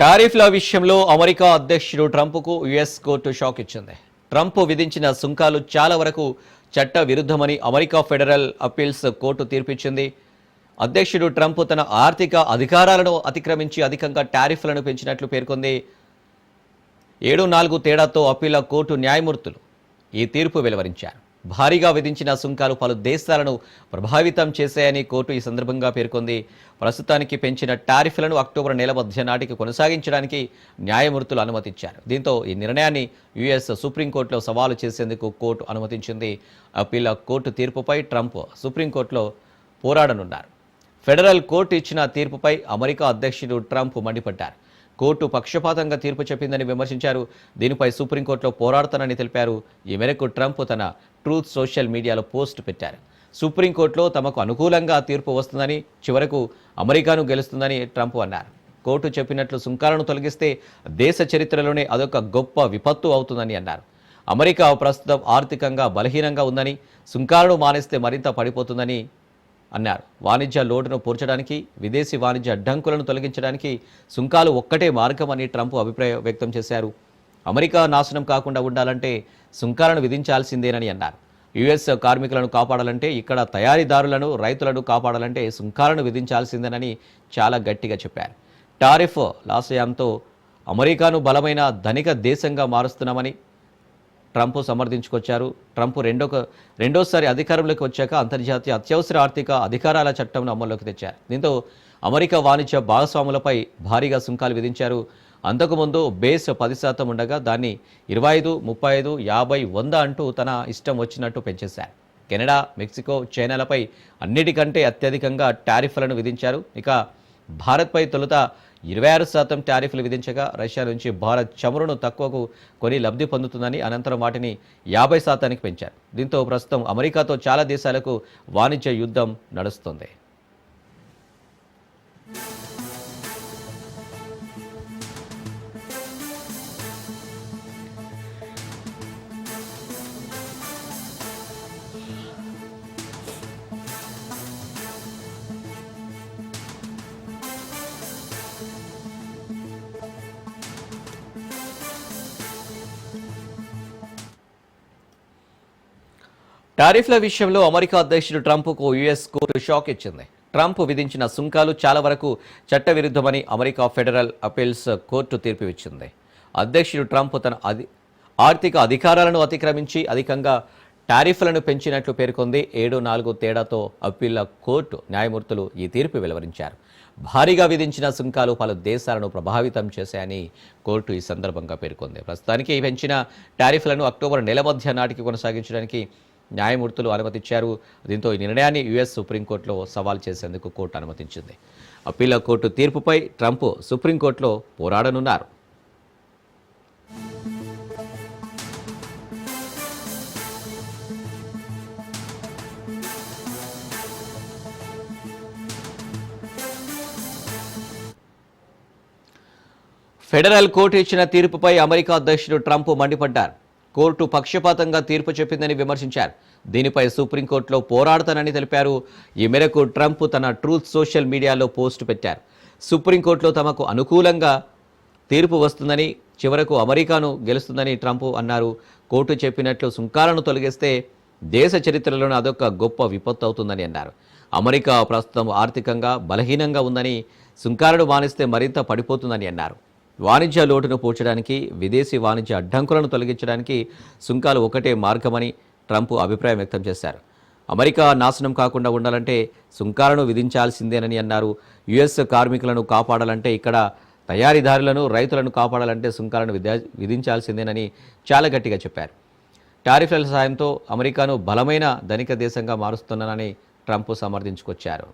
టారిఫ్ల విషయంలో అమెరికా అధ్యక్షుడు ట్రంప్కు US court shock ఇచ్చింది. ట్రంప్ విధించిన సుంకాలు చాలా వరకు చట్ట విరుద్ధమని అమెరికా ఫెడరల్ అప్పీల్స్ కోర్టు తీర్పిచ్చింది. అధ్యక్షుడు ట్రంప్ తన ఆర్థిక అధికారాలను అతిక్రమించి అధికంగా టారిఫ్లను పెంచినట్లు పేర్కొంది. 7-4 తేడాతో అప్పీల కోర్టు న్యాయమూర్తులు ఈ తీర్పు వెలువరించారు. భారీగా విధించిన సుంకాలు పలు దేశాలను ప్రభావితం చేశాయని కోర్టు ఈ సందర్భంగా పేర్కొంది. ప్రస్తుతానికి పెంచిన టారిఫ్లను అక్టోబర్ నెల మధ్య నాటికి కొనసాగించడానికి న్యాయమూర్తులు అనుమతించారు. దీంతో ఈ నిర్ణయాన్ని యుఎస్ సుప్రీంకోర్టులో సవాలు చేసేందుకు కోర్టు అనుమతించింది. అప్పీల కోర్టు తీర్పుపై ట్రంప్ సుప్రీంకోర్టులో పోరాడనున్నారు. ఫెడరల్ కోర్టు ఇచ్చిన తీర్పుపై అమెరికా అధ్యక్షుడు ట్రంప్ మండిపడ్డారు. కోర్టు పక్షపాతంగా తీర్పు చెప్పిందని విమర్శించారు. దీనిపై సుప్రీంకోర్టులో పోరాడతానని తెలిపారు. ఈ మేరకు ట్రంప్ తన ట్రూత్ సోషల్ మీడియాలో పోస్ట్ పెట్టారు. సుప్రీంకోర్టులో తమకు అనుకూలంగా తీర్పు వస్తుందని, చివరకు అమెరికాను గెలుస్తుందని ట్రంప్ అన్నారు. కోర్టు చెప్పినట్లు సుంకాలను తొలగిస్తే దేశ చరిత్రలోనే అదొక గొప్ప విపత్తు అవుతుందని అన్నారు. అమెరికా ప్రస్తుతం ఆర్థికంగా బలహీనంగా ఉందని, సుంకాలను మానేస్తే మరింత పడిపోతుందని అన్నారు. వాణిజ్య లోటును పూడ్చడానికి, విదేశీ వాణిజ్య అడ్డంకులను తొలగించడానికి సుంకాలు ఒక్కటే మార్గమని ట్రంప్ అభిప్రాయం వ్యక్తం చేశారు. అమెరికా నాశనం కాకుండా ఉండాలంటే సుంకాలను విధించాల్సిందేనని అన్నారు. యుఎస్ కార్మికులను కాపాడాలంటే, ఇక్కడ తయారీదారులను, రైతులను కాపాడాలంటే సుంకాలను విధించాల్సిందేనని చాలా గట్టిగా చెప్పారు. టారిఫ్ లాశయంతో అమెరికాను బలమైన ధనిక దేశంగా మారుస్తున్నామని ట్రంప్ సమర్థించుకొచ్చారు. ట్రంప్ రెండోసారి అధికారంలోకి వచ్చాక అంతర్జాతీయ అత్యవసర ఆర్థిక అధికారాల చట్టంను అమల్లోకి తెచ్చారు. దీంతో అమెరికా వాణిజ్య భాగస్వాములపై భారీగా సుంకాలు విధించారు. అంతకుముందు బేస్ 10% ఉండగా దాన్ని 25, 35, 50, 100 అంటూ తన ఇష్టం వచ్చినట్టు పెంచేశారు. కెనడా, మెక్సికో, చైనాలపై అన్నిటికంటే అత్యధికంగా టారిఫ్లను విధించారు. ఇక భారత్పై తొలుత 26% టారిఫ్లు విధించగా, రష్యా నుంచి భారత్ చమురును తక్కువకు కొని లబ్ధి పొందుతుందని, అనంతరం వాటిని 50%కి పెంచారు. దీంతో ప్రస్తుతం అమెరికాతో చాలా దేశాలకు వాణిజ్య యుద్ధం నడుస్తుంది. టారిఫ్ల విషయంలో అమెరికా అధ్యక్షుడు ట్రంప్కు యుఎస్ కోర్టు షాక్ ఇచ్చింది. ట్రంప్ విధించిన సుంకాలు చాలా వరకు చట్టవిరుద్ధమని అమెరికా ఫెడరల్ అప్పీల్స్ కోర్టు తీర్పు ఇచ్చింది. అధ్యక్షుడు ట్రంప్ తన ఆర్థిక అధికారాలను అతిక్రమించి అధికంగా టారిఫ్లను పెంచినట్లు పేర్కొంది. 7-4 తేడాతో అప్పీళ్ల కోర్టు న్యాయమూర్తులు ఈ తీర్పు వెలువరించారు. భారీగా విధించిన సుంకాలు పలు దేశాలను ప్రభావితం చేశాయని కోర్టు ఈ సందర్భంగా పేర్కొంది. ప్రస్తుతానికి పెంచిన టారిఫ్లను అక్టోబర్ నెల మధ్య నాటికి కొనసాగించడానికి న్యాయమూర్తులు అనుమతించారు. దీంతో ఈ నిర్ణయాన్ని యుఎస్ సుప్రీంకోర్టులో సవాల్ చేసేందుకు కోర్టు అనుమతించింది. అప్పీల కోర్టు తీర్పుపై ట్రంప్ సుప్రీంకోర్టులో పోరాడనున్నారు. ఫెడరల్ కోర్టు ఇచ్చిన తీర్పుపై అమెరికా అధ్యక్షుడు ట్రంప్ మండిపడ్డారు. కోర్టు పక్షపాతంగా తీర్పు చెప్పిందని విమర్శించారు. దీనిపై సుప్రీంకోర్టులో పోరాడతానని తెలిపారు. ఈ మేరకు ట్రంప్ తన ట్రూత్ సోషల్ మీడియాలో పోస్టు పెట్టారు. సుప్రీంకోర్టులో తమకు అనుకూలంగా తీర్పు వస్తుందని, చివరకు అమెరికాను గెలుస్తుందని ట్రంప్ అన్నారు. కోర్టు చెప్పినట్లు సుంకాలను తొలగిస్తే దేశ చరిత్రలోనే అదొక గొప్ప విపత్తు అవుతుందని అన్నారు. అమెరికా ప్రస్తుతం ఆర్థికంగా బలహీనంగా ఉందని, సుంకాలను మానేస్తే మరింత పడిపోతుందని అన్నారు. వాణిజ్య లోటును పూడ్చడానికి, విదేశీ వాణిజ్య అడ్డంకులను తొలగించడానికి సుంకాలు ఒకటే మార్గమని ట్రంప్ అభిప్రాయం వ్యక్తం చేశారు. అమెరికా నాశనం కాకుండా ఉండాలంటే సుంకాలను విధించాల్సిందేనని అన్నారు. యుఎస్ కార్మికులను కాపాడాలంటే, ఇక్కడ తయారీదారులను, రైతులను కాపాడాలంటే సుంకాలను విధించాల్సిందేనని చాలా గట్టిగా చెప్పారు. టారిఫ్ల సాయంతో అమెరికాను బలమైన ధనిక దేశంగా మారుస్తున్నానని ట్రంప్ సమర్థించుకొచ్చారు.